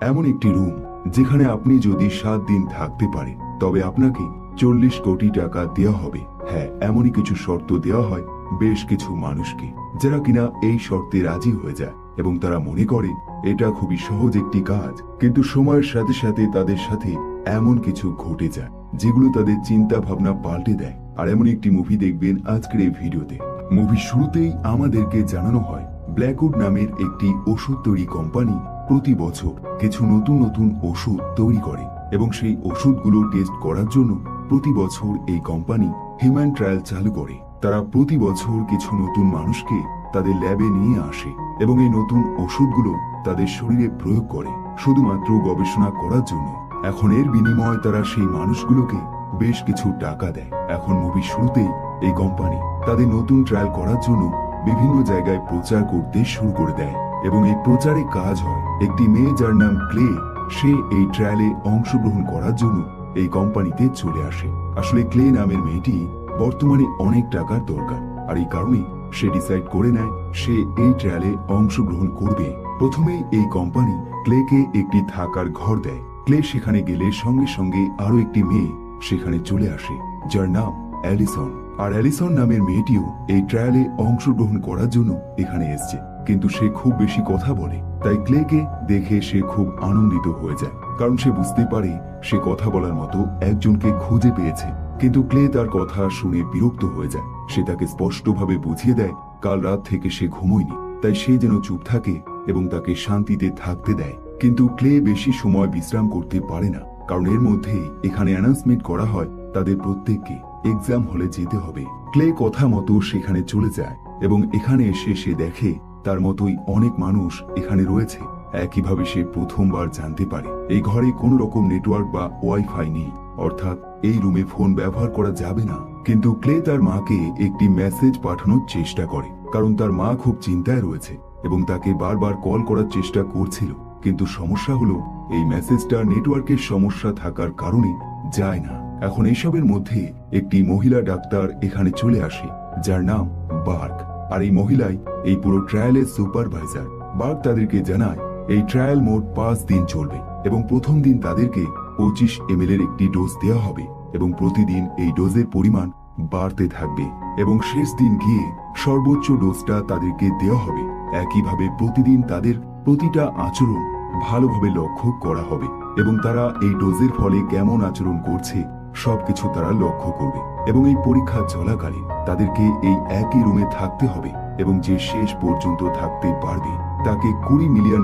এমন একটি রুম যেখানে আপনি যদি 7 দিন থাকতে পারেন তবে আপনাকে 40 কোটি টাকা দেওয়া হবে। হ্যাঁ, এমনই কিছু শর্ত দেওয়া হয় বেশ কিছু মানুষকে, যারা কিনা এই শর্তে রাজি হয়ে যায় এবং তারা মনে করে এটা খুবই সহজ একটি কাজ। কিন্তু সময়ের সাথে সাথে তাদের সাথে এমন কিছু ঘটে যায় যেগুলো তাদের চিন্তা ভাবনা পাল্টে দেয়। আর এমন একটি মুভি দেখবেন আজকের এই ভিডিওতে। মুভির শুরুতেই আমাদেরকে জানানো হয় ব্ল্যাকউড নামের একটি ওষুধ তৈরি কোম্পানি প্রতি বছর কিছু নতুন নতুন ওষুধ তৈরি করে এবং সেই ওষুধগুলো টেস্ট করার জন্য প্রতি বছর এই কোম্পানি হিউম্যান ট্রায়াল চালু করে। তারা প্রতি বছর কিছু নতুন মানুষকে তাদের ল্যাবে নিয়ে আসে এবং এই নতুন ওষুধগুলো তাদের শরীরে প্রয়োগ করে শুধুমাত্র গবেষণা করার জন্য। এখন এর বিনিময়ে তারা সেই মানুষগুলোকে বেশ কিছু টাকা দেয়। এখন মুভির শুরুতেই এই কোম্পানি তাদের নতুন ট্রায়াল করার জন্য বিভিন্ন জায়গায় প্রচার করতে শুরু করে দেয় এবং এই প্রচারে কাজ হয় একটি মেয়ে যার নাম ক্লে। সে এই ট্রায়ালে অংশগ্রহণ করার জন্য এই কোম্পানিতে চলে আসে। আসলে ক্লে নামের মেয়েটি বর্তমানে অনেক টাকার দরকার, আর এই কারণে সে ডিসাইড করে নেয় সে এই ট্রায়ালে অংশগ্রহণ করবে। প্রথমেই এই কোম্পানি ক্লেকে একটি থাকার ঘর দেয়। ক্লে সেখানে গেলে সঙ্গে সঙ্গে আরো একটি মেয়ে সেখানে চলে আসে যার নাম অ্যালিসন। আর অ্যালিসন নামের মেয়েটিও এই ট্রায়ালে অংশগ্রহণ করার জন্য এখানে এসছে, কিন্তু সে খুব বেশি কথা বলে। তাই ক্লেকে দেখে সে খুব আনন্দিত হয়ে যায়, কারণ সে বুঝতে পারে সে কথা বলার মতো একজনকে খুঁজে পেয়েছে। কিন্তু ক্লে তার কথা শুনে বিরক্ত হয়ে যায়। সে তাকে স্পষ্টভাবে বুঝিয়ে দেয় কাল রাত থেকে সে ঘুমোয়নি, তাই সে যেন চুপ থাকে এবং তাকে শান্তিতে থাকতে দেয়। কিন্তু ক্লে বেশি সময় বিশ্রাম করতে পারে না, কারণ এর মধ্যেই এখানে অ্যানাউন্সমেন্ট করা হয় তাদের প্রত্যেককে এক্সাম হলে যেতে হবে। ক্লে কথা মতো সেখানে চলে যায় এবং এখানে এসে সে দেখে তার মতোই অনেক মানুষ এখানে রয়েছে। একইভাবে সে প্রথমবার জানতে পারে এই ঘরে কোনো রকম নেটওয়ার্ক বা ওয়াইফাই নেই, অর্থাৎ এই রুমে ফোন ব্যবহার করা যাবে না। কিন্তু ক্লে তার মাকে একটি মেসেজ পাঠানোর চেষ্টা করে, কারণ তার মা খুব চিন্তায় রয়েছে এবং তাকে বারবার কল করার চেষ্টা করছিল। কিন্তু সমস্যা হলো এই মেসেজটা নেটওয়ার্কের সমস্যা থাকার কারণে যায় না। এখন এসবের মধ্যে একটি মহিলা ডাক্তার এখানে চলে আসে যার নাম বার্ক। আর এই মহিলাই এই পুরো ট্রায়ালের সুপারভাইজার। বার্ক তাদেরকে জানায় এই ট্রায়াল মোট 5 দিন চলবে এবং প্রথম দিন তাদেরকে 25 ml এর একটি ডোজ দেওয়া হবে এবং প্রতিদিন এই ডোজের পরিমাণ বাড়তে থাকবে এবং শেষ দিন গিয়ে সর্বোচ্চ ডোজটা তাদেরকে দেওয়া হবে। একইভাবে প্রতিদিন তাদের প্রতিটা আচরণ ভালোভাবে লক্ষ্য করা হবে এবং তারা এই ডোজের ফলে কেমন আচরণ করছে সবকিছু তারা লক্ষ্য করবে। এবং এই পরীক্ষা চলাকালীন তাদেরকে এই একই রুমে থাকতে হবে এবং যে শেষ পর্যন্ত থাকতে পারবে তাকে $20 মিলিয়ন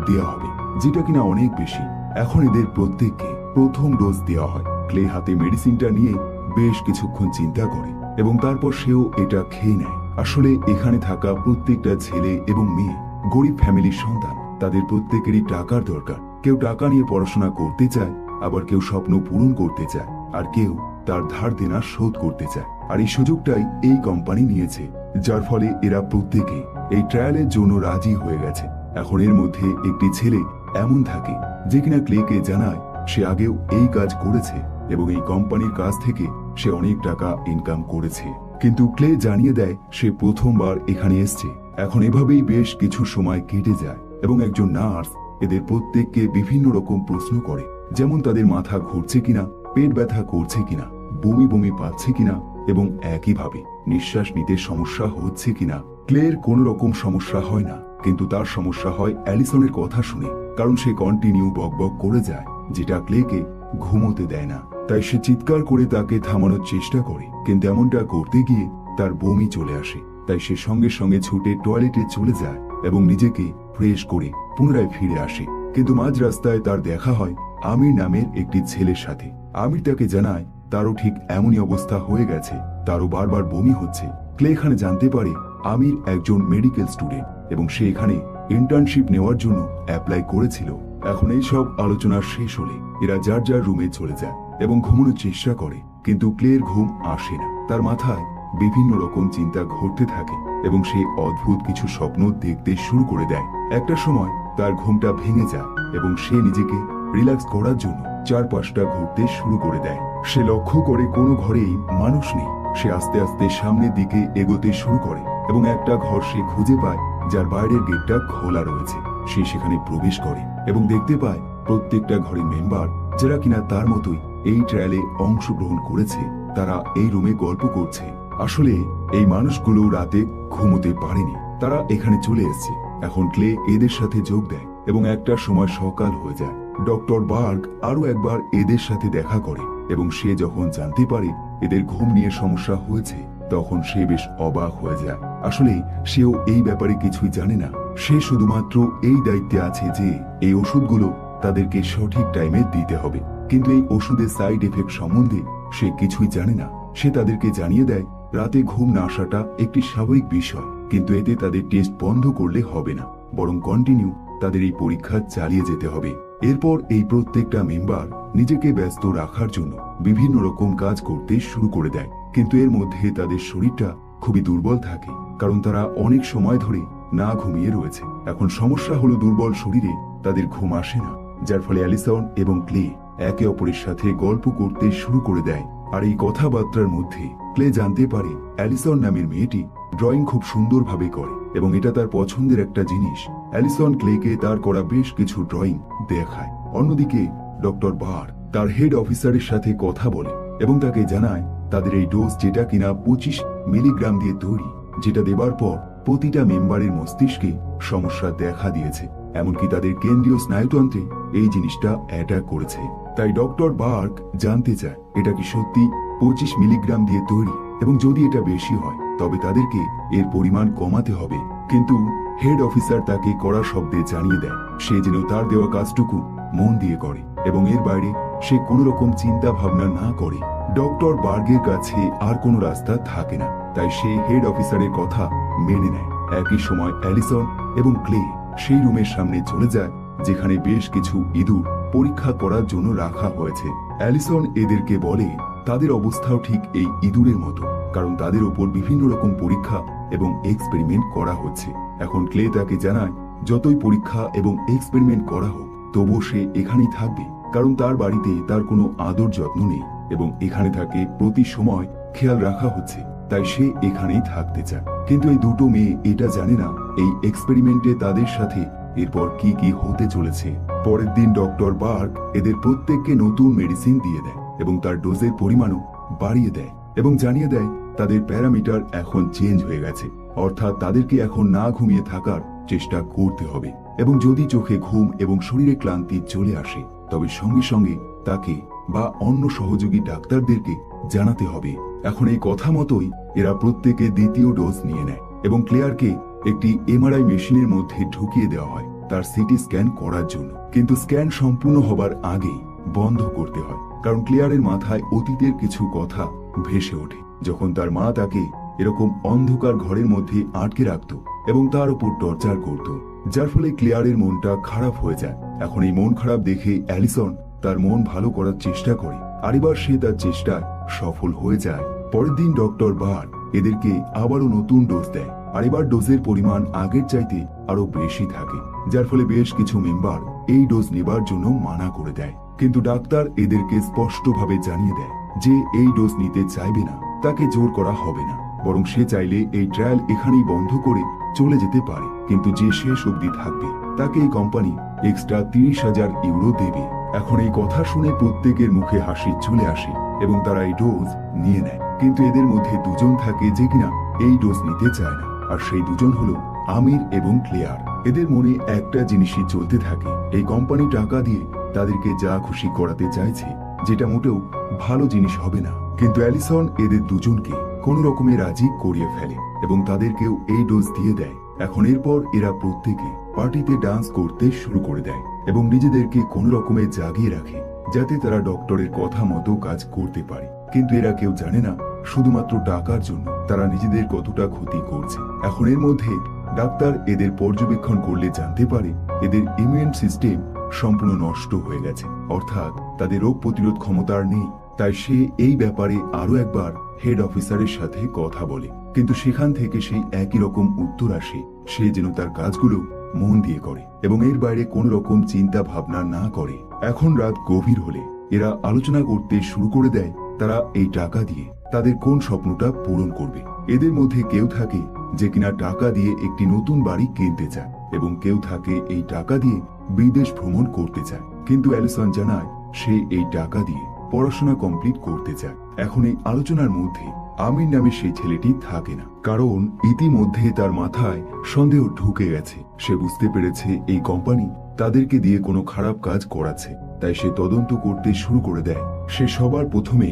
দেওয়া হবে, যেটা কিনা অনেক বেশি। এখন এদের প্রত্যেককে প্রথম ডোজ দেওয়া হয়। ক্লে হাতে মেডিসিনটা নিয়ে বেশ কিছুক্ষণ চিন্তা করে এবং তারপর সেও এটা খেয়ে নেয়। আসলে এখানে থাকা প্রত্যেকটা ছেলে এবং মেয়ে গরিব ফ্যামিলির সন্তান। তাদের প্রত্যেকেরই টাকার দরকার। কেউ টাকা নিয়ে পড়াশোনা করতে চায়, আবার কেউ স্বপ্ন পূরণ করতে চায়, আর কেউ তার ধার দেনা শোধ করতে চায়। আর এই সুযোগটাই এই কোম্পানি নিয়েছে, যার ফলে এরা প্রত্যেকে এই ট্রায়ালের জন্য রাজি হয়ে গেছে। এখন এর মধ্যে একটি ছেলে এমন থাকে যে কিনা ক্লেকে জানায় সে আগেও এই কাজ করেছে এবং এই কোম্পানির কাছ থেকে সে অনেক টাকা ইনকাম করেছে। কিন্তু ক্লে জানিয়ে দেয় সে প্রথমবার এখানে এসছে। এখন এভাবেই বেশ কিছু সময় কেটে যায় এবং একজন নার্স এদের প্রত্যেককে বিভিন্ন রকম প্রশ্ন করে, যেমন তাদের মাথা ঘুরছে কিনা, পেট ব্যথা করছে কিনা, বমি বমি পাচ্ছে কিনা এবং একইভাবে নিঃশ্বাস নিতে সমস্যা হচ্ছে কিনা। ক্লের কোনো রকম সমস্যা হয় না, কিন্তু তার সমস্যা হয় অ্যালিসনের কথা শুনে, কারণ সে কন্টিনিউ বকবক করে যায়, যেটা ক্লেকে ঘুমোতে দেয় না। তাই সে চিৎকার করে তাকে থামানোর চেষ্টা করে, কিন্তু এমনটা করতে গিয়ে তার বমি চলে আসে। তাই সে সঙ্গে সঙ্গে ছুটে টয়লেটে চলে যায় এবং নিজেকে ফ্রেশ করে পুনরায় ফিরে আসে। কিন্তু মাঝ রাস্তায় তার দেখা হয় আমির নামের একটি ছেলের সাথে। আমির তাকে জানায় তারও ঠিক এমনই অবস্থা হয়ে গেছে, তারও বারবার বমি হচ্ছে। ক্লে এখানে জানতে পারে আমির একজন মেডিকেল স্টুডেন্ট এবং সে এখানে ইন্টার্নশিপ নেওয়ার জন্য অ্যাপ্লাই করেছিল। এখন এই সব আলোচনা শেষ হলে এরা যার যার রুমে চলে যায় এবং ঘুমানোর চেষ্টা করে, কিন্তু ক্লের ঘুম আসে না। তার মাথায় বিভিন্ন রকম চিন্তা ঘটতে থাকে এবং সে অদ্ভুত কিছু স্বপ্ন দেখতে শুরু করে দেয়। একটা সময় তার ঘুমটা ভেঙে যায় এবং সে নিজেকে রিল্যাক্স করার জন্য চারপাশটা ঘুরতে শুরু করে দেয়। সে লক্ষ্য করে কোনো ঘরেই মানুষ নেই। সে আস্তে আস্তে সামনের দিকে এগোতে শুরু করে এবং একটা ঘর সে খুঁজে পায় যার বাইরের গেটটা খোলা রয়েছে। সে সেখানে প্রবেশ করে এবং দেখতে পায় প্রত্যেকটা ঘরের মেম্বার যারা কিনা তার মতোই এই ট্রায়ালে অংশগ্রহণ করেছে তারা এই রুমে গল্প করছে। আসলে এই মানুষগুলো রাতে ঘুমোতে পারেনি, তারা এখানে চলে এসেছে। এখন ক্লে এদের সাথে যোগ দেয় এবং একটা সময় সকাল হয়ে যায়। ডক্টর বার্গ আরো একবার এদের সাথে দেখা করে এবং সে যখন জানতে পারে এদের ঘুম নিয়ে সমস্যা হয়েছে তখন সে বেশ অবাক হয়ে যায়। আসলে সেও এই ব্যাপারে কিছুই জানে না, সে শুধুমাত্র এই দায়িত্বে আছে যে এই ওষুধগুলো তাদেরকে সঠিক টাইমে দিতে হবে। কিন্তু এই ওষুধের সাইড এফেক্ট সম্বন্ধে সে কিছুই জানে না। সে তাদেরকে জানিয়ে দেয় রাতে ঘুম না আসাটা একটি স্বাভাবিক বিষয়, কিন্তু এতে তাদের টেস্ট বন্ধ করলে হবে না, বরং কন্টিনিউ তাদের এই পরীক্ষা চালিয়ে যেতে হবে। এরপর এই প্রত্যেকটা মেম্বার নিজেকে ব্যস্ত রাখার জন্য বিভিন্ন রকম কাজ করতে শুরু করে দেয়, কিন্তু এর মধ্যে তাদের শরীরটা খুবই দুর্বল থাকে, কারণ তারা অনেক সময় ধরে না ঘুমিয়ে রয়েছে। এখন সমস্যা হলো দুর্বল শরীরে তাদের ঘুম আসে না, যার ফলে অ্যালিসন এবং ক্লে একে অপরের সাথে গল্প করতে শুরু করে দেয়। আর এই কথাবার্তার মধ্যে ক্লে জানতে পারে অ্যালিসন নামের মেয়েটি ড্রয়িং খুব সুন্দরভাবে করে এবং এটা তার পছন্দের একটা জিনিস। অ্যালিসন ক্লেকে তার করা বেশ কিছু ড্রয়িং দেখায়। অন্যদিকে ডক্টর বার তার হেড অফিসারের সাথে কথা বলে এবং তাকে জানায় তাদের এই ডোজ যেটা কিনা 25 মিলিগ্রাম দিয়ে তৈরি, যেটা দেবার পর প্রতিটা মেম্বারের মস্তিষ্কে সমস্যা দেখা দিয়েছে, এমনকি তাদের কেন্দ্রীয় স্নায়ুতন্ত্রে এই জিনিসটা অ্যাটাক করেছে। তাই ডক্টর বার্গ জানতে চায় এটা কি সত্যি 25 মিলিগ্রাম দিয়ে তৈরি, এবং যদি এটা বেশি হয় তবে তাদেরকে এর পরিমাণ কমাতে হবে। কিন্তু হেড অফিসার তাকে কড়া শব্দে জানিয়ে দেয় সে যেন তার দেওয়া কাজটুকু মন দিয়ে করে এবং এর বাইরে সে কোনো রকম চিন্তা ভাবনা না করে। ডক্টর বার্গের কাছে আর কোনো রাস্তা থাকে না, তাই সে হেড অফিসারের কথা মেনে নেয়। একই সময় অ্যালিসন এবং ক্লে সেই রুমের সামনে চলে যায় যেখানে বেশ কিছু ইঁদুর পরীক্ষা করার জন্য রাখা হয়েছে। অ্যালিসন এদেরকে বলে তাদের অবস্থাও ঠিক এই ইঁদুরের মতো, কারণ তাদের উপর বিভিন্ন রকম পরীক্ষা এবং এক্সপেরিমেন্ট করা হচ্ছে। এখন ক্লে তাকে জানায় যতই পরীক্ষা এবং এক্সপেরিমেন্ট করা হোক তবুও সে এখানেই থাকবে, কারণ তার বাড়িতে তার কোনো আদর যত্ন নেই এবং এখানে তাকে প্রতি সময় খেয়াল রাখা হচ্ছে, তাই সে এখানেই থাকতে চায়। কিন্তু এই দুটো মেয়ে এটা জানে না এই এক্সপেরিমেন্টে তাদের সাথে এরপর কি কি হতে চলেছে। পরের দিন ডক্টর বার্গ এদের প্রত্যেককে নতুন মেডিসিন দিয়ে দেয় এবং তার ডোজের পরিমাণও বাড়িয়ে দেয় এবং জানিয়ে দেয় তাদের প্যারামিটার এখন চেঞ্জ হয়ে গেছে, অর্থাৎ তাদেরকে এখন না ঘুমিয়ে থাকার চেষ্টা করতে হবে এবং যদি চোখে ঘুম এবং শরীরে ক্লান্তি চলে আসে তবে সঙ্গে সঙ্গে তাকে বা অন্য সহযোগী ডাক্তারদেরকে জানাতে হবে। এখন এই কথা মতোই এরা প্রত্যেকে দ্বিতীয় ডোজ নিয়ে নেয় এবং ক্লেয়ারকে একটি এমআরআই মেশিনের মধ্যে ঢুকিয়ে দেওয়া হয় তার সিটি স্ক্যান করার জন্য। কিন্তু স্ক্যান সম্পূর্ণ হবার আগেই বন্ধ করতে হয়, কারণ ক্লেয়ারের মাথায় অতীতের কিছু কথা ভেসে ওঠে, যখন তার মা তাকে এরকম অন্ধকার ঘরের মধ্যে আটকে রাখত এবং তার উপর টর্চার করত, যার ফলে ক্লেয়ারের মনটা খারাপ হয়ে যায়। এখন এই মন খারাপ দেখে অ্যালিসন তার মন ভালো করার চেষ্টা করে, আর এবার সে তার চেষ্টায় সফল হয়ে যায়। পরের দিন ডক্টর বার এদেরকে আবারও নতুন ডোজ দেয়, আর এবার ডোজের পরিমাণ আগের চাইতে আরো বেশি থাকে, যার ফলে বেশ কিছু মেম্বার এই ডোজ নেবার জন্য মানা করে দেয়। কিন্তু ডাক্তার এদেরকে স্পষ্টভাবে জানিয়ে দেয় যে এই ডোজ নিতে চাইবে না তাকে জোর করা হবে না, বরং সে চাইলে এই ট্রায়াল এখানেই বন্ধ করে চলে যেতে পারে, কিন্তু যে শেষ অবধি থাকবে তাকে এই কোম্পানি এক্সট্রা 30,000 ইউরো দেবে। এখন এই কথা শুনে প্রত্যেকের মুখে হাসি চলে আসে এবং তারা এই ডোজ নিয়ে নেয়। কিন্তু এদের মধ্যে দুজন থাকে যে কিনা এই ডোজ নিতে চায় না, আর সেই দুজন হলো আমির এবং ক্লেয়ার। এদের মনে একটা জিনিসই চলতে থাকে, এই কোম্পানি টাকা দিয়ে তাদেরকে যা খুশি করাতে চাইছে, যেটা মোটেও ভালো জিনিস হবে না। কিন্তু অ্যালিসন এদের দুজনকে কোন রকমে রাজি করিয়ে ফেলে এবং তাদেরকেও এই ডোজ দিয়ে দেয়। এখন এরপর এরা প্রত্যেকে পার্টিতে ডান্স করতে শুরু করে দেয় এবং নিজেদেরকে কোন রকমে জাগিয়ে রাখে যাতে তারা ডক্টরের কথা মতো কাজ করতে পারে। কিন্তু এরা কেউ জানে না শুধুমাত্র টাকার জন্য তারা নিজেদের কতটা ক্ষতি করছে। এখন এর মধ্যে ডাক্তার এদের পর্যবেক্ষণ করলে জানতে পারে এদের ইমিউন সিস্টেম সম্পূর্ণ নষ্ট হয়ে গেছে, অর্থাৎ তাদের রোগ প্রতিরোধ ক্ষমতা আর নেই। তাই সে এই ব্যাপারে আরো একবার হেড অফিসারের সাথে কথা বলে, কিন্তু সেখান থেকে সেই একই রকম উত্তর আসে সে যেন তার কাজগুলো মন দিয়ে করে এবং এর বাইরে কোন রকম চিন্তা ভাবনা না করে। এখন রাত গভীর হলে এরা আলোচনা করতে শুরু করে দেয় তারা এই টাকা দিয়ে তাদের কোন স্বপ্নটা পূরণ করবে। এদের মধ্যে কেউ থাকে যে কিনা টাকা দিয়ে একটি নতুন বাড়ি কিনতে চায়, এবং কেউ থাকে এই টাকা দিয়ে বিদেশ ভ্রমণ করতে চায়। কিন্তু অ্যালিসন জানায় সে এই টাকা দিয়ে পড়াশোনা কমপ্লিট করতে চায়। এখন এই আলোচনার মধ্যে আমির নামে সেই ছেলেটি থাকে না, কারণ ইতিমধ্যে তার মাথায় সন্দেহ ঢুকে গেছে। সে বুঝতে পেরেছে এই কোম্পানি তাদেরকে দিয়ে কোনো খারাপ কাজ করাচ্ছে, তাই সে তদন্ত করতে শুরু করে দেয়। সে সবার প্রথমে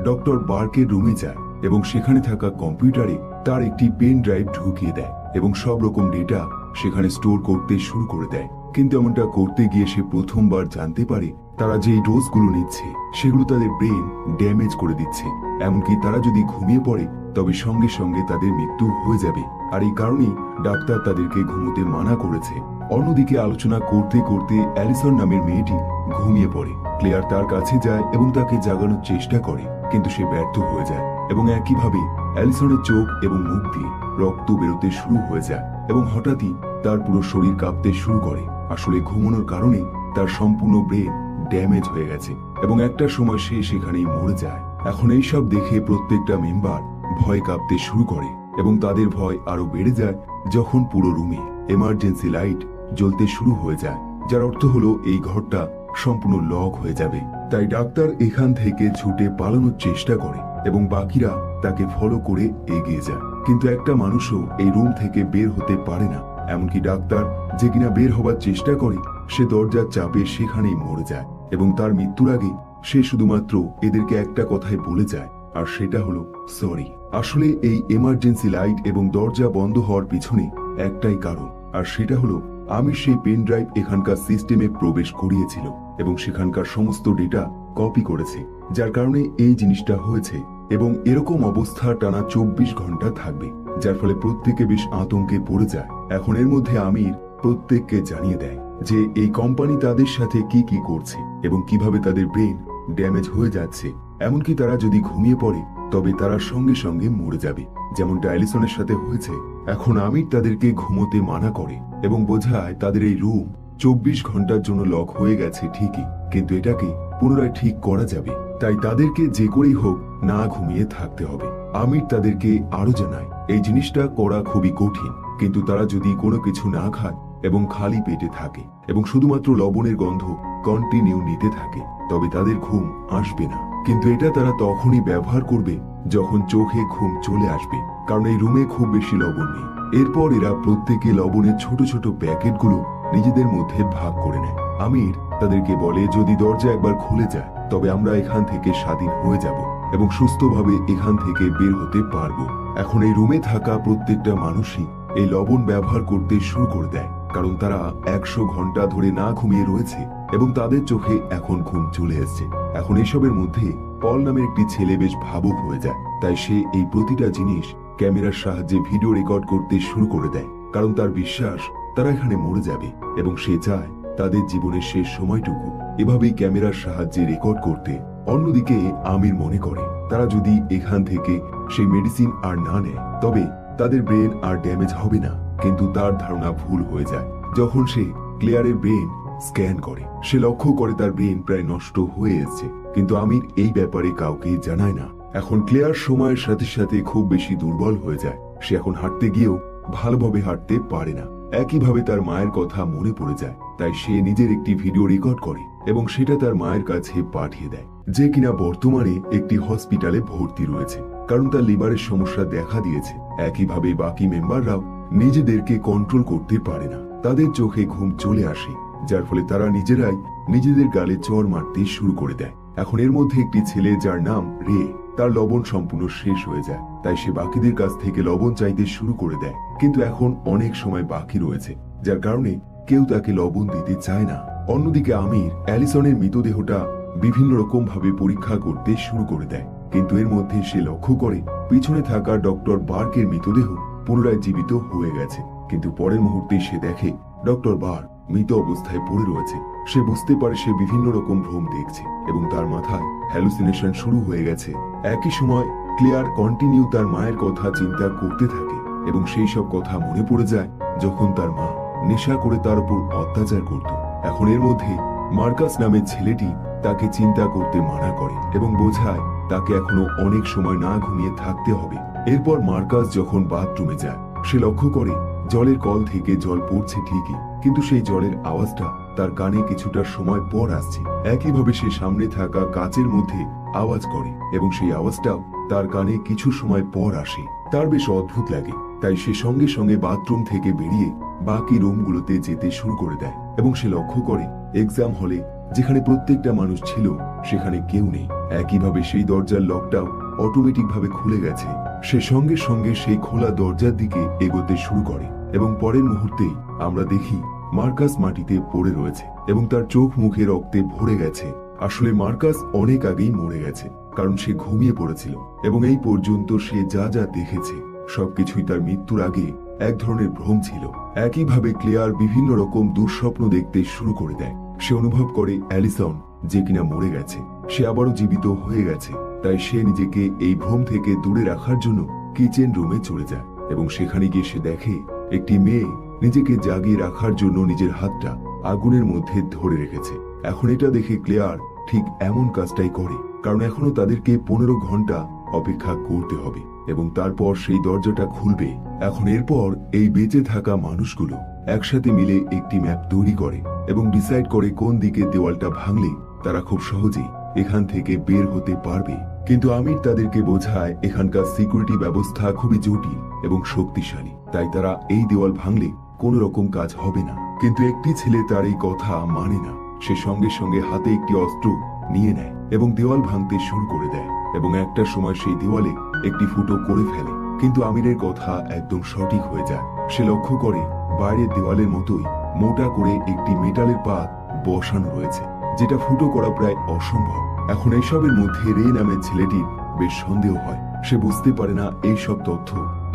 ডক্টর বার্কের রুমে যায় এবং সেখানে থাকা কম্পিউটারে তার একটি পেন ড্রাইভ ঢুকিয়ে দেয় এবং সব রকম ডেটা সেখানে স্টোর করতে শুরু করে দেয়। কিন্তু এমনটা করতে গিয়ে সে প্রথমবার জানতে পারে তারা যে ডোজগুলো নিচ্ছে সেগুলো তাদের ব্রেন ড্যামেজ করে দিচ্ছে। এমনকি তারা যদি ঘুমিয়ে পড়ে তবে সঙ্গে সঙ্গে তাদের মৃত্যু হয়ে যাবে, আর এই কারণেই ডাক্তার তাদেরকে ঘুমোতে মানা করেছে। অন্যদিকে আলোচনা করতে করতে অ্যালিসন নামের মেয়েটি ঘুমিয়ে পড়ে। ক্লেয়ার তার কাছে যায় এবং তাকে জাগানোর চেষ্টা করে, কিন্তু সে ব্যর্থ হয়ে যায় এবং একইভাবে অ্যালিসনের চোখ এবং মুখ দিয়ে রক্ত বেরোতে শুরু হয়ে যায় এবং হঠাৎই তার পুরো শরীর কাঁপতে শুরু করে। আসলে ঘুমানোর কারণে তার সম্পূর্ণ ব্রেন ড্যামেজ হয়ে গেছে এবং একটা সময় সে সেখানেই মরে যায়। এখন এইসব দেখে প্রত্যেকটা মেম্বার ভয় কাঁপতে শুরু করে এবং তাদের ভয় আরো বেড়ে যায় যখন পুরো রুমে এমার্জেন্সি লাইট জ্বলতে শুরু হয়ে যায়, যার অর্থ হলো এই ঘরটা সম্পূর্ণ লক হয়ে যাবে। তাই ডাক্তার এখান থেকে ছুটে পালানোর চেষ্টা করে এবং বাকিরা তাকে ফলো করে এগিয়ে যায়। কিন্তু একটা মানুষও এই রুম থেকে বের হতে পারে না। এমনকি ডাক্তার যে কিনা বের হবার চেষ্টা করে সে দরজার চাপে সেখানেই মরে যায় এবং তার মৃত্যুর আগে সে শুধুমাত্র এদেরকে একটা কথাই বলে যায়, আর সেটা হলো সরি। আসলে এই এমার্জেন্সি লাইট এবং দরজা বন্ধ হওয়ার পিছনে একটাই কারণ, আর সেটা হলো আমির সেই পেন ড্রাইভ এখানকার সিস্টেমে প্রবেশ করিয়েছিল এবং সেখানকার সমস্ত ডেটা কপি করেছে, যার কারণে এই জিনিসটা হয়েছে। এবং এরকম অবস্থা টানা 24 ঘন্টা থাকবে, যার ফলে প্রত্যেকে বেশ আতঙ্কে পড়ে যায়। এখন এর মধ্যে আমির প্রত্যেককে জানিয়ে দেয় যে এই কোম্পানি তাদের সাথে কি কি করছে এবং কিভাবে তাদের ব্রেন ড্যামেজ হয়ে যাচ্ছে। এমনকি তারা যদি ঘুমিয়ে পড়ে তবে তারা সঙ্গে সঙ্গে মরে যাবে, যেমনটা অ্যালিসনের সাথে হয়েছে। এখন আমির তাদেরকে ঘুমোতে মানা করে এবং বোঝায় তাদের এই রুম 24 ঘন্টার জন্য লক হয়ে গেছে ঠিকই, কিন্তু এটাকে পুনরায় ঠিক করা যাবে, তাই তাদেরকে যে করেই হোক না ঘুমিয়ে থাকতে হবে। আমির তাদেরকে আরো জানায় এই জিনিসটা করা খুবই কঠিন, কিন্তু তারা যদি কোনো কিছু না খায় এবং খালি পেটে থাকে এবং শুধুমাত্র লবণের গন্ধ কন্টিনিউ নিতে থাকে তবে তাদের ঘুম আসবে না। কিন্তু এটা তারা তখনই ব্যবহার করবে যখন চোখে ঘুম চলে আসবে, কারণ এই রুমে খুব বেশি লবণ নেই। এরপর এরা প্রত্যেকে লবণের ছোট ছোট প্যাকেটগুলো নিজেদের মধ্যে ভাগ করে নেয়। আমির তাদেরকে বলে যদি দরজা একবার খুলে যায় তবে আমরা এখান থেকে স্বাধীন হয়ে যাব এবং সুস্থভাবে এখান থেকে বের হতে পারবো। এখন এই রুমে থাকা প্রত্যেকটা মানুষই এই লবণ ব্যবহার করতে শুরু করে দেয়, কারণ তারা 100 ঘন্টা ধরে না ঘুমিয়ে রয়েছে এবং তাদের চোখে এখন ঘুম চলে এসছে। এখন এসবের মধ্যে পল নামের একটি ছেলে বেশ ভাবুক হয়ে যায়, তাই সে এই প্রতিটা জিনিস ক্যামেরার সাহায্যে ভিডিও রেকর্ড করতে শুরু করে দেয়, কারণ তার বিশ্বাস তারা এখানে মরে যাবে এবং সে চায় তাদের জীবনের শেষ সময়টুকু এভাবেই ক্যামেরার সাহায্যে রেকর্ড করতে। অন্যদিকে আমির মনে করে তারা যদি এখান থেকে সেই মেডিসিন আর না নেয় তবে তাদের ব্রেন আর ড্যামেজ হবে না, কিন্তু তার ধারণা ভুল হয়ে যায়। যখন সে ক্লেয়ারের ব্রেন স্ক্যান করে সে লক্ষ্য করে তার ব্রেন প্রায় নষ্ট হয়ে এসেছে, কিন্তু আমির এই ব্যাপারে কাউকে জানায় না। এখন ক্লেয়ার সময়ের সাথে সাথে খুব বেশি দুর্বল হয়ে যায়, সে এখন হাঁটতে গিয়েও ভালোভাবে হাঁটতে পারে না। একইভাবে তার মায়ের কথা মনে পড়ে যায়, তাই সে নিজের একটি ভিডিও রেকর্ড করে এবং সেটা তার মায়ের কাছে পাঠিয়ে দেয়, যে কিনা বর্তমানে একটি হসপিটালে ভর্তি রয়েছে, কারণ তার লিভারের সমস্যা দেখা দিয়েছে। একইভাবে বাকি মেম্বাররাও নিজেদেরকে কন্ট্রোল করতে পারে না, তাদের চোখে ঘুম চলে আসে, যার ফলে তারা নিজেরাই নিজেদের গালে চড় মারতে শুরু করে দেয়। এখন এর মধ্যে একটি ছেলে যার নাম রে, তার লবণ সম্পূর্ণ শেষ হয়ে যায়, তাই সে বাকিদের কাছ থেকে লবণ চাইতে শুরু করে দেয়, কিন্তু এখন অনেক সময় বাকি রয়েছে, যার কারণে কেউ তাকে লবণ দিতে চায় না। অন্যদিকে আমির অ্যালিসনের মৃতদেহটা বিভিন্ন রকম ভাবে পরীক্ষা করতে শুরু করে দেয়, কিন্তু এর মধ্যে সে লক্ষ্য করে পিছনে থাকা ডক্টর বার্কের মৃতদেহ পুনরায় জীবিত হয়ে গেছে। কিন্তু পরের মুহূর্তে সে দেখে ডক্টর বার্ক মৃত অবস্থায় পড়ে রয়েছে। সে বুঝতে পারে সে বিভিন্ন রকম ভ্রম দেখছে এবং তার মাথায় হ্যালুসিনেশন শুরু হয়ে গেছে। একই সময় ক্লেয়ার কন্টিনিউ তার মায়ের কথা চিন্তা করতে থাকে এবং সেই সব কথা মনে পড়ে যায় যখন তার মা নেশা করে তার উপর অত্যাচার করত। এখন এর মধ্যে মার্কাস নামের ছেলেটি তাকে চিন্তা করতে মানা করে এবং বোঝায় তাকে এখনো অনেক সময় না ঘুমিয়ে থাকতে হবে। এরপর মার্কাস যখন বাথরুমে যায় সে লক্ষ্য করে জলের কল থেকে জল পড়ছে ঠিকই, কিন্তু সেই জলের আওয়াজটা তার কানে কিছুটা সময় পর আসছে। একইভাবে সে সামনে থাকা কাচের মধ্যে আওয়াজ করে এবং সেই আওয়াজটাও তার কানে কিছু সময় পর আসে। তার বেশ অদ্ভুত লাগে, তাই সে সঙ্গে সঙ্গে বাথরুম থেকে বেরিয়ে বাকি রুমগুলোতে যেতে শুরু করে দেয় এবং সে লক্ষ্য করে এক্সাম হলে যেখানে প্রত্যেকটা মানুষ ছিল সেখানে কেউ নেই। একইভাবে সেই দরজার লকটাও অটোমেটিক ভাবে খুলে গেছে। সে সঙ্গে সঙ্গে সেই খোলা দরজার দিকে এগোতে শুরু করে এবং পরের মুহূর্তেই আমরা দেখি মার্কাস মাটিতে পড়ে রয়েছে এবং তার চোখ মুখে রক্তে ভরে গেছে। আসলে মার্কাস অনেক আগেই মরে গেছে, কারণ সে ঘুমিয়ে পড়েছিল এবং এই পর্যন্ত সে যা যা দেখেছে সবকিছুই তার মৃত্যুর আগে এক ধরনের ভ্রম ছিল। একইভাবে ক্লেয়ার বিভিন্ন রকম দুঃস্বপ্ন দেখতে শুরু করে দেয়। সে অনুভব করে অ্যালিসন যে কিনা মরে গেছে, সে আবারও জীবিত হয়ে গেছে। তাই সে নিজেকে এই ভ্রম থেকে দূরে রাখার জন্য কিচেন রুমে চলে যায় এবং সেখানে গিয়ে সে দেখে একটি মেয়ে নিজেকে জাগিয়ে রাখার জন্য নিজের হাতটা আগুনের মধ্যে ধরে রেখেছে। এখন এটা দেখে ক্লেয়ার ঠিক এমন কাজটাই করে, কারণ এখনো তাদেরকে 15 ঘন্টা অপেক্ষা করতে হবে এবং তারপর সেই দরজাটা খুলবে। এখন এরপর এই বেঁচে থাকা মানুষগুলো একসাথে মিলে একটি ম্যাপ তৈরি করে এবং ডিসাইড করে কোন দিকে দেওয়ালটা ভাঙলে তারা খুব সহজেই এখান থেকে বের হতে পারবে। কিন্তু আমির তাদেরকে বোঝায় এখানকার সিকিউরিটি ব্যবস্থা খুবই জটিল এবং শক্তিশালী, তাই তারা এই দেওয়াল ভাঙলে কোন রকম কাজ হবে না। কিন্তু একটি ছেলে তার এই কথা মানে না। সে সঙ্গে সঙ্গে হাতে একটি অস্ত্র নিয়ে নেয় এবং দেওয়াল ভাঙতে শুরু করে দেয় এবং একটা সময় সেই দেওয়ালে একটি ফুটো করে ফেলে। কিন্তু আমিরের কথা একদম সঠিক হয়ে যায়। সে লক্ষ্য করে বাইরের দেওয়ালের মতোই মোটা করে একটি মেটালের পাত বসানো রয়েছে, যেটা ফুটো করা প্রায় অসম্ভব। এখন এইসবের মধ্যে রে নামের ছেলেটির বেশ সন্দেহ হয়। সে বুঝতে পারে না এই সব তথ্য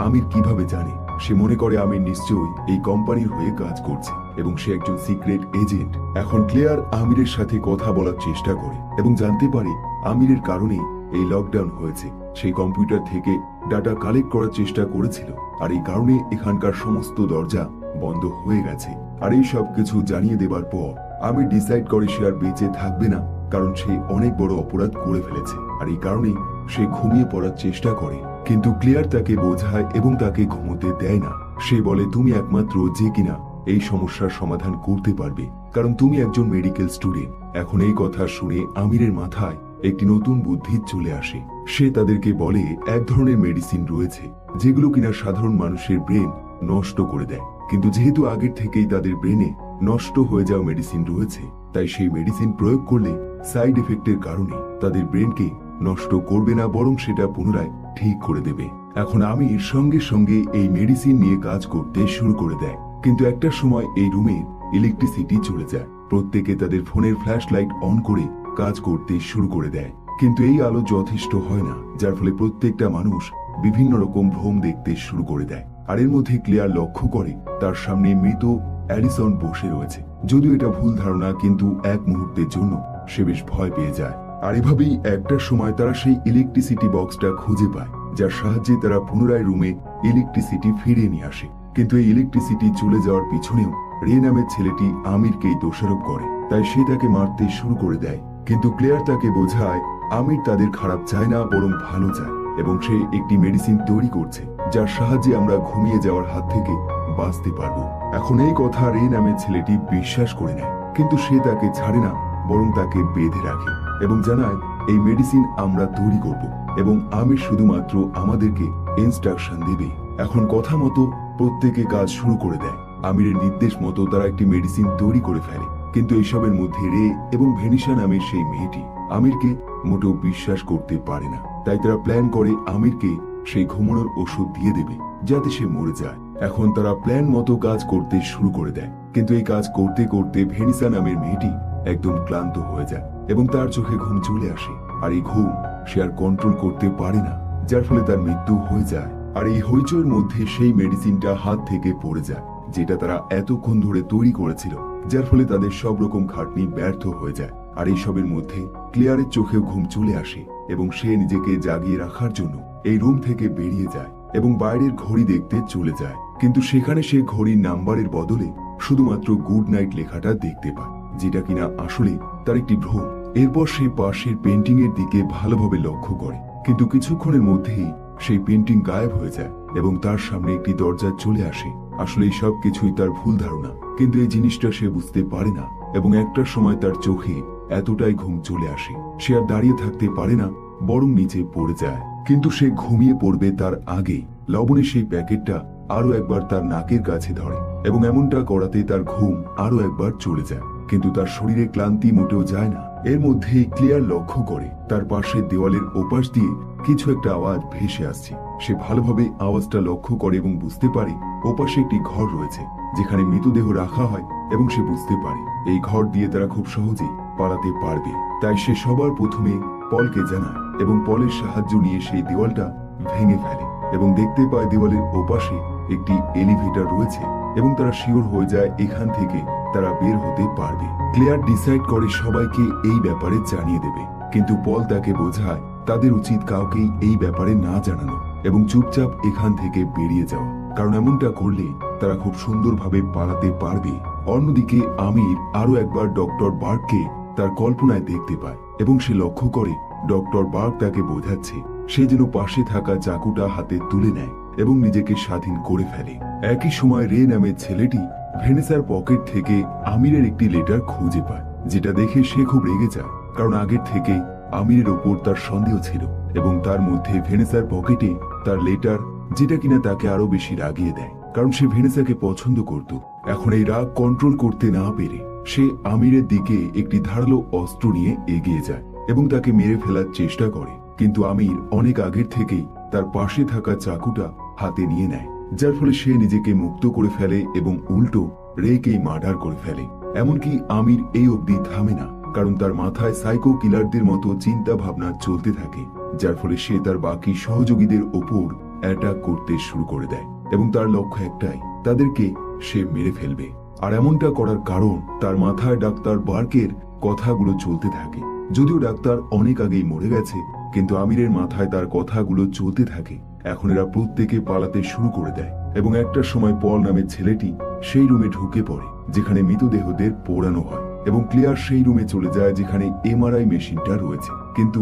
আমির কিভাবে জানে। সে মনে করে আমির নিশ্চয়ই এই কোম্পানির হয়ে কাজ করছে এবং সে একজন সিক্রেট এজেন্ট। এখন ক্লেয়ার আমিরের সাথে কথা বলার চেষ্টা করে এবং জানতে পারে আমিরের কারণে এই লকডাউন হয়েছে। সেই কম্পিউটার থেকে ডাটা কালেক্ট করার চেষ্টা করেছিল আর এই কারণে এখানকার সমস্ত দরজা বন্ধ হয়ে গেছে। আর এই সব কিছু জানিয়ে দেবার পর আমির ডিসাইড করে সে আর বেঁচে থাকবে না, কারণ সে অনেক বড় অপরাধ করে ফেলেছে আর এই কারণে সে ঘুমিয়ে পড়ার চেষ্টা করে। কিন্তু ক্লেয়ার তাকে বোঝায় এবং তাকে ঘুমোতে দেয় না। সে বলে তুমি একমাত্র যে কিনা এই সমস্যার সমাধান করতে পারবে, কারণ তুমি একজন মেডিকেল স্টুডেন্ট। এখন এই কথা শুনে আমিরের মাথায় একটি নতুন বুদ্ধি চলে আসে। সে তাদেরকে বলে এক ধরনের মেডিসিন রয়েছে যেগুলো কিনা সাধারণ মানুষের ব্রেন নষ্ট করে দেয়, কিন্তু যেহেতু আগের থেকেই তাদের ব্রেনে নষ্ট হয়ে যাওয়া মেডিসিন রয়েছে, তাই সেই মেডিসিন প্রয়োগ করলে সাইড এফেক্টের কারণে তাদের ব্রেনকে নষ্ট করবে না, বরং সেটা পুনরায় ঠিক করে দেবে। এখন আমির সঙ্গে সঙ্গে এই মেডিসিন নিয়ে কাজ করতে শুরু করে দেয়। কিন্তু একটা সময় এই রুমে ইলেকট্রিসিটি চলে যায়। প্রত্যেকে তাদের ফোনের ফ্ল্যাশ লাইট অন করে কাজ করতে শুরু করে দেয়, কিন্তু এই আলো যথেষ্ট হয় না, যার ফলে প্রত্যেকটা মানুষ বিভিন্ন রকম ভ্রম দেখতে শুরু করে দেয়। আর এর মধ্যে ক্লেয়ার লক্ষ্য করে তার সামনে মৃত অ্যালিসন বসে রয়েছে। যদিও এটা ভুল ধারণা, কিন্তু এক মুহূর্তের জন্য সে বেশ ভয় পেয়ে যায়। আর এভাবেই একটা সময় তারা সেই ইলেকট্রিসিটি বক্সটা খুঁজে পায়, যার সাহায্যে তারা পুনরায় রুমে ইলেকট্রিসিটি ফিরিয়ে নিয়ে আসে। কিন্তু এই ইলেকট্রিসিটি চলে যাওয়ার পিছনেও রে নামের ছেলেটি আমিরকেই দোষারোপ করে, তাই সে তাকে মারতে শুরু করে দেয়। কিন্তু ক্লেয়ার তাকে বোঝায় আমির তাদের খারাপ চায় না, বরং ভালো চায় এবং সে একটি মেডিসিন তৈরি করছে যার সাহায্যে আমরা ঘুমিয়ে যাওয়ার হাত থেকে বাঁচতে পারবো। এখন এই কথা রে নামের ছেলেটি বিশ্বাস করে নেয়, কিন্তু সে তাকে ছাড়ে না, বরং তাকে বেঁধে রাখে এবং জানায় এই মেডিসিন আমরা তৈরি করব এবং আমির শুধুমাত্র আমাদেরকে ইনস্ট্রাকশন দেবে। এখন কথা মতো প্রত্যেকে কাজ শুরু করে দেয়। আমিরের নির্দেশ মতো তারা একটি মেডিসিন তৈরি করে ফেলে, কিন্তু এইসবের মধ্যে রে এবং ভেনিসা নামের সেই মেয়েটি আমিরকে মোটেও বিশ্বাস করতে পারে না। তাই তারা প্ল্যান করে আমিরকে সেই ঘুমানোর ওষুধ দিয়ে দেবে যাতে সে মরে যায়। এখন তারা প্ল্যান মতো কাজ করতে শুরু করে দেয়, কিন্তু এই কাজ করতে করতে ভেনিসা নামের মেয়েটি একদম ক্লান্ত হয়ে যায় এবং তার চোখে ঘুম চলে আসে। আর এই ঘুম সে আর কন্ট্রোল করতে পারে না, যার ফলে তার মৃত্যু হয়ে যায়। আর এই হইচইয়ের মধ্যে সেই মেডিসিনটা হাত থেকে পড়ে যায়, যেটা তারা এতক্ষণ ধরে তৈরি করেছিল, যার ফলে তাদের সব রকম খাটনি ব্যর্থ হয়ে যায়। আর এইসবের মধ্যে ক্লেয়ারের চোখেও ঘুম চলে আসে এবং সে নিজেকে জাগিয়ে রাখার জন্য এই রুম থেকে বেরিয়ে যায় এবং বাইরের ঘড়ি দেখতে চলে যায়। কিন্তু সেখানে সে ঘড়ির নাম্বারের বদলে শুধুমাত্র গুড নাইট লেখাটা দেখতে পায়, যেটা কিনা আসলে তার একটি ভ্রম। এরপর সে পাশের পেন্টিং এর দিকে ভালোভাবে লক্ষ্য করে, কিন্তু কিছুক্ষণের মধ্যেই সেই পেন্টিং গায়েব হয়ে যায় এবং তার সামনে একটি দরজা চলে আসে আসলে এই সব কিছুই তার ভুল ধারণা, কিন্তু এই জিনিসটা সে বুঝতে পারে না। এবং একটা সময় তার চোখে এতটাই ঘুম চলে আসে, সে আর দাঁড়িয়ে থাকতে পারে না, বরং নিচে পড়ে যায়। কিন্তু সে ঘুমিয়ে পড়বে তার আগে লবণের সেই প্যাকেটটা আরো একবার তার নাকের কাছে ধরে, এবং এমনটা করাতে তার ঘুম আরো একবার চলে যায়। কিন্তু তার শরীরে ক্লান্তি মোটেও যায় না। এর মধ্যে ক্লিয়ার লক্ষ্য করে তার পাশে দেওয়ালের ওপাশ দিয়ে কিছু একটা আওয়াজ ভেসে আসছে। সে ভালোভাবে আওয়াজটা লক্ষ্য করে এবং বুঝতে পারে ওপাশে একটি ঘর রয়েছে যেখানে মৃতদেহ রাখা হয়, এবং সে বুঝতে পারে এই ঘর দিয়ে তারা খুব সহজেই পালাতে পারবে। তাই সে সবার প্রথমে পলকে জানায় এবং পলের সাহায্য নিয়ে সেই দেওয়ালটা ভেঙে ফেলে এবং দেখতে পায় দেওয়ালের ওপাশে একটি এলিভেটর রয়েছে, এবং তারা শিওর হয়ে যায় এখান থেকে তারা বের হতে পারবে। ক্লিয়ার ডিসাইড করে সবাইকে এই ব্যাপারে জানিয়ে দেবে, কিন্তু পল তাকে বোঝায় তাদের উচিত কাউকেই এই ব্যাপারে না জানানো এবং চুপচাপ এখান থেকে বেরিয়ে যাওয়া, কারণ এমনটা করলে তারা খুব সুন্দরভাবে পালাতে পারবে। অন্যদিকে আমির আরো একবার ডক্টর বার্গকে তার কল্পনায় দেখতে পায় এবং সে লক্ষ্য করে ডক্টর বার্গ তাকে বোঝাচ্ছে সে যেন পাশে থাকা চাকুটা হাতে তুলে নেয় এবং নিজেকে স্বাধীন করে ফেলে। একই সময় রে নামের ছেলেটি ভেনেসার পকেট থেকে আমিরের একটি লেটার খুঁজে পায়, যেটা দেখে সে খুব রেগে যায়, কারণ আগের থেকেই আমিরের ওপর তার সন্দেহ ছিল এবং তার মধ্যে ভেনেসার পকেটে তার লেটার, যেটা কিনা তাকে আরো বেশি রাগিয়ে দেয়, কারণ সে ভেনেসাকে পছন্দ করত। এখন এই রাগ কন্ট্রোল করতে না পেরে সে আমিরের দিকে একটি ধারালো অস্ত্র নিয়ে এগিয়ে যায় এবং তাকে মেরে ফেলার চেষ্টা করে, কিন্তু আমির অনেক আগের থেকেই তার পাশে থাকা চাকুটা হাতে নিয়ে নেয়, যার ফলে সে নিজেকে মুক্ত করে ফেলে এবং উল্টো রেকেই মার্ডার করে ফেলে। এমনকি আমির এই অবধি থামে না, কারণ তার মাথায় সাইকো কিলারদের মতো চিন্তা ভাবনা চলতে থাকে, যার ফলে সে তার বাকি সহযোগীদের ওপর অ্যাটাক করতে শুরু করে দেয় এবং তার লক্ষ্য একটাই, তাদেরকে সে মেরে ফেলবে। আর এমনটা করার কারণ তার মাথায় ডাক্তার বার্কের কথাগুলো চলতে থাকে। যদিও ডাক্তার অনেক আগেই মরে গেছে, কিন্তু আমিরের মাথায় তার কথাগুলো চলতে থাকে। এখন এরা প্রত্যেকে পালাতে শুরু করে দেয় এবং একটা সময় পল নামের ছেলেটি সেই রুমে ঢুকে পড়ে যেখানে মৃতদেহদের পোড়ানো হয়, এবং ক্লিয়ার সেই রুমে চলে যায় যেখানে এমআরআই মেশিনটা রয়েছে। কিন্তু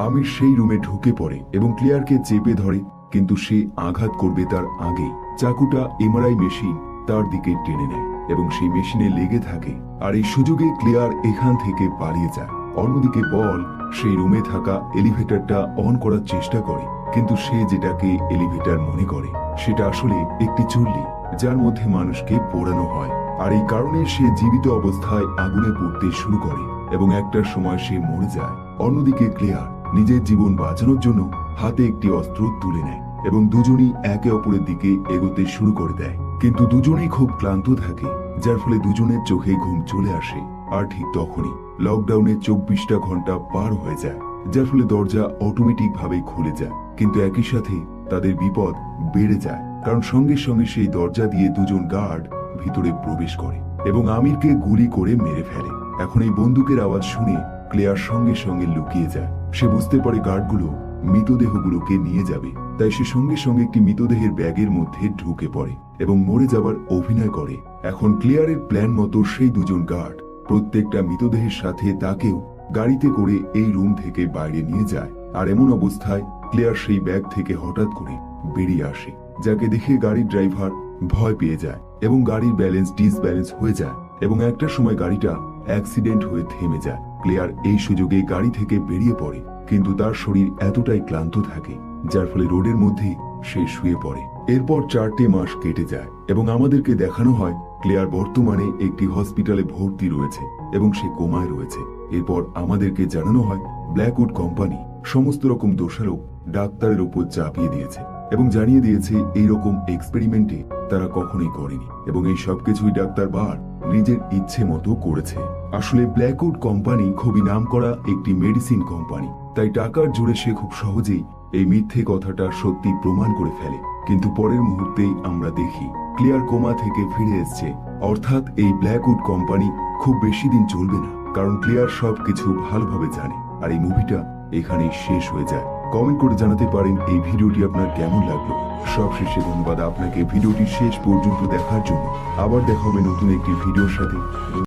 আমির সেই রুমে ঢুকে পড়ে এবং ক্লিয়ারকে চেপে ধরে, কিন্তু সে আঘাত করবে তার আগেই চাকুটা এমআরআই মেশিন তার দিকে টেনে নেয় এবং সেই মেশিনে লেগে থাকে। আর এই সুযোগে ক্লিয়ার এখান থেকে পালিয়ে যায়। অন্যদিকে পল সেই রুমে থাকা এলিভেটরটা অন করার চেষ্টা করে, কিন্তু সে যেটাকে এলিভেটর মনে করে সেটা আসলে একটি চুল্লি, যার মধ্যে মানুষকে পোড়ানো হয়। আর এই কারণে সে জীবিত অবস্থায় আগুনে পুড়তে শুরু করে এবং একটা সময় সে মরে যায়। অন্যদিকে ক্লিয়ার নিজের জীবন বাঁচানোর জন্য হাতে একটি অস্ত্র তুলে নেয় এবং দুজনই একে অপরের দিকে এগোতে শুরু করে দেয়, কিন্তু দুজনেই খুব ক্লান্ত থাকে, যার ফলে দুজনের চোখে ঘুম চলে আসে। আর ঠিক তখনই লকডাউনে 24টা ঘন্টা পার হয়ে যায়, যার ফলে দরজা অটোমেটিক ভাবে খুলে যায়, কিন্তু একই সাথে তাদের বিপদ বেড়ে যায়, কারণ সঙ্গে সঙ্গে সেই দরজা দিয়ে দুজন গার্ড ভিতরে প্রবেশ করে এবং আমিরকে গুলি করে মেরে ফেলে। এখন এই বন্দুকের আওয়াজ শুনে ক্লেয়ার সঙ্গে সঙ্গে লুকিয়ে যায়। সে বুঝতে পারে গার্ডগুলো মৃতদেহগুলোকে নিয়ে যাবে, তাই সে সঙ্গে সঙ্গে একটি মৃতদেহের ব্যাগের মধ্যে ঢুকে পড়ে এবং মরে যাবার অভিনয় করে। এখন ক্লিয়ারের প্ল্যান মতো সেই দুজন গার্ড প্রত্যেকটা মৃতদেহের সাথে তাকেও গাড়িতে করে এই রুম থেকে বাইরে নিয়ে যায়। আর এমন অবস্থায় ক্লিয়ার সেই ব্যাগ থেকে হঠাৎ করে বেরিয়ে আসে, যাকে দেখে গাড়ির ড্রাইভার ভয় পেয়ে যায় এবং গাড়ির ব্যালেন্স ডিসব্যালেন্স হয়ে যায় এবং একটা সময় গাড়িটা অ্যাক্সিডেন্ট হয়ে থেমে যায়। ক্লিয়ার এই সুযোগে গাড়ি থেকে বেরিয়ে পড়ে, কিন্তু তার শরীর এতটাই ক্লান্ত থাকে যার ফলে রোডের মধ্যে সে শুয়ে পড়ে। এরপর 4টে মাস কেটে যায় এবং আমাদেরকে দেখানো হয় ক্লিয়ার বর্তমানে একটি হসপিটালে ভর্তি রয়েছে এবং সে কোমায় রয়েছে। এরপর আমাদেরকে জানানো হয় ব্ল্যাকউড কোম্পানি সমস্ত রকম দোষারোপ ডাক্তারের উপর চাপিয়ে দিয়েছে এবং জানিয়ে দিয়েছে এইরকম এক্সপেরিমেন্টে তারা কখনোই করেনি এবং এই সবকিছুই ডাক্তার বার নিজের ইচ্ছে মতো করেছে। আসলে ব্ল্যাকউড কোম্পানি খুবই নামকরা একটি মেডিসিন কোম্পানি, তাই টাকার জোরে সে খুব সহজেই এই মিথ্যে কথাটা সত্যি প্রমাণ করে ফেলে। কিন্তু পরের মুহূর্তেই আমরা দেখি ক্লিয়ার কোমা থেকে ফিরে এসছে, অর্থাৎ এই ব্ল্যাকউড কোম্পানি খুব বেশি দিন চলবে না, কারণ ক্লিয়ার সবকিছু ভালোভাবে জানে। আর এই মুভিটা এখানেই শেষ হয়ে যায়। কমেন্ট করে জানাতে পারেন এই ভিডিওটি আপনার কেমন লাগলো। সবশেষে ধন্যবাদ আপনাকে ভিডিওটি শেষ পর্যন্ত দেখার জন্য। আবার দেখা হবে নতুন একটি ভিডিওর সাথে।